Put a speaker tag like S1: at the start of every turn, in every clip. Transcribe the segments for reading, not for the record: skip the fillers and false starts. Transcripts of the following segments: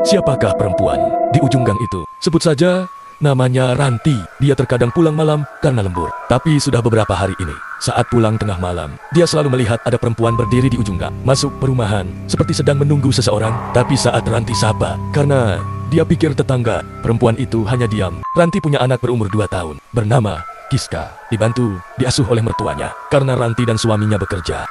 S1: Siapakah perempuan di ujung gang itu? Sebut saja namanya Ranti. Dia terkadang pulang malam karena lembur. Tapi sudah beberapa hari ini, saat pulang tengah malam, dia selalu melihat ada perempuan berdiri di ujung gang. Masuk perumahan, seperti sedang menunggu seseorang. Tapi saat Ranti sapa, karena dia pikir tetangga, perempuan itu hanya diam. Ranti punya anak berumur 2 tahun, bernama Kiska. Dibantu, diasuh oleh mertuanya, karena Ranti dan suaminya bekerja.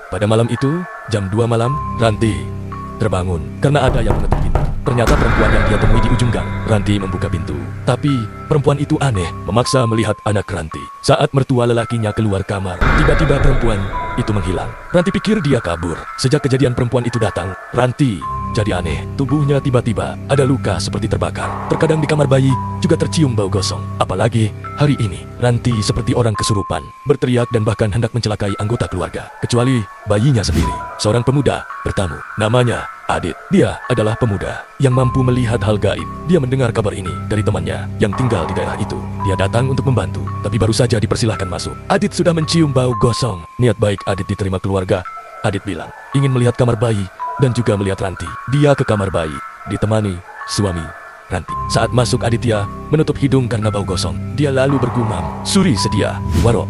S1: Pada malam itu, jam 2 malam, Ranti terbangun karena ada yang mengetuk pintu. Ternyata perempuan yang dia temui di ujung gang. Ranti membuka pintu, tapi perempuan itu aneh, memaksa melihat anak Ranti. Saat mertua lelakinya keluar kamar, tiba-tiba perempuan itu menghilang. Ranti pikir dia kabur. Sejak kejadian perempuan itu datang, Ranti jadi aneh. Tubuhnya tiba-tiba ada luka seperti terbakar. Terkadang di kamar bayi juga tercium bau gosong. Apalagi hari ini, Ranti seperti orang kesurupan, berteriak dan bahkan hendak mencelakai anggota keluarga. Kecuali bayinya sendiri. Seorang pemuda bertamu, namanya Adit. Dia adalah pemuda yang mampu melihat hal gaib. Dia mendengar kabar ini dari temannya yang tinggal di daerah itu. Dia datang untuk membantu, tapi baru saja dipersilahkan masuk. Adit sudah mencium bau gosong. Niat baik Adit diterima keluarga. Adit bilang, ingin melihat kamar bayi dan juga melihat Ranti. Dia ke kamar bayi, ditemani suami Ranti. Saat masuk, Aditya menutup hidung karena bau gosong. Dia lalu bergumam, Suri Sedia Warok.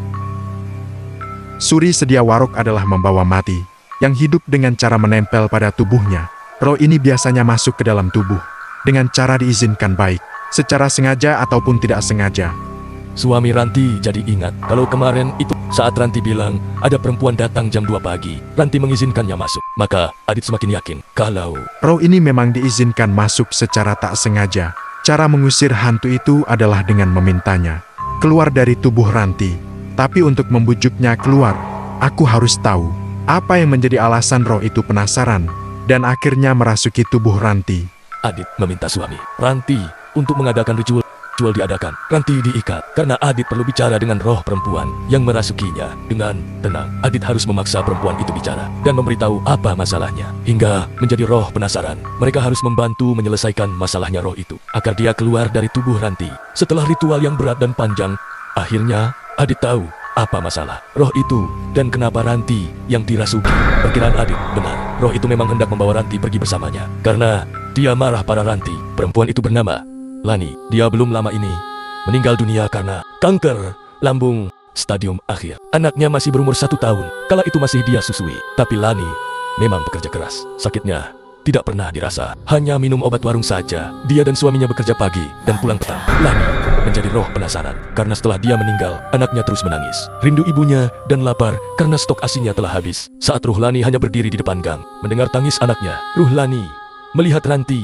S2: Suri Sedia Warok adalah membawa mati yang hidup dengan cara menempel pada tubuhnya. Roh ini biasanya masuk ke dalam tubuh dengan cara diizinkan baik, secara sengaja ataupun tidak sengaja.
S1: Suami Ranti jadi ingat kalau kemarin itu saat Ranti bilang ada perempuan datang jam 2 pagi. Ranti mengizinkannya masuk. Maka Adit semakin yakin kalau
S2: roh ini memang diizinkan masuk secara tak sengaja. Cara mengusir hantu itu adalah dengan memintanya keluar dari tubuh Ranti. Tapi untuk membujuknya keluar, aku harus tahu apa yang menjadi alasan roh itu penasaran dan akhirnya merasuki tubuh Ranti.
S1: Adit meminta suami Ranti untuk mengadakan ritual diadakan. Ranti diikat karena Adit perlu bicara dengan roh perempuan yang merasukinya. Dengan tenang, Adit harus memaksa perempuan itu bicara dan memberitahu apa masalahnya. Hingga menjadi roh penasaran, mereka harus membantu menyelesaikan masalahnya roh itu agar dia keluar dari tubuh Ranti. Setelah ritual yang berat dan panjang, akhirnya Adit tahu apa masalah roh itu dan kenapa Ranti yang dirasuki. Perkiraan Adit benar. Roh itu memang hendak membawa Ranti pergi bersamanya karena dia marah pada Ranti. Perempuan itu bernama Lani. Dia belum lama ini meninggal dunia karena kanker lambung stadium akhir. Anaknya masih berumur 1 tahun. Kala itu masih dia susui. Tapi Lani memang bekerja keras. Sakitnya tidak pernah dirasa. Hanya minum obat warung saja. Dia dan suaminya bekerja pagi dan pulang petang. Lani menjadi roh penasaran karena setelah dia meninggal, anaknya terus menangis. Rindu ibunya dan lapar karena stok asinya telah habis. Saat ruh Lani hanya berdiri di depan gang, mendengar tangis anaknya, ruh Lani melihat Ranti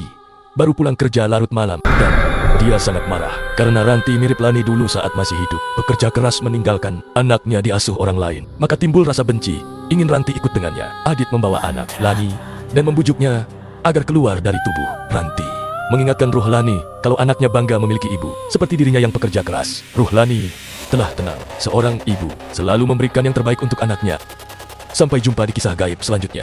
S1: baru pulang kerja larut malam dan dia sangat marah karena Ranti mirip Lani dulu saat masih hidup. Bekerja keras meninggalkan anaknya diasuh orang lain. Maka timbul rasa benci, ingin Ranti ikut dengannya. Adit membawa anak Lani dan membujuknya agar keluar dari tubuh Ranti. Mengingatkan ruh Lani kalau anaknya bangga memiliki ibu seperti dirinya yang pekerja keras. Ruh Lani telah tenang. Seorang ibu selalu memberikan yang terbaik untuk anaknya. Sampai jumpa di kisah gaib selanjutnya.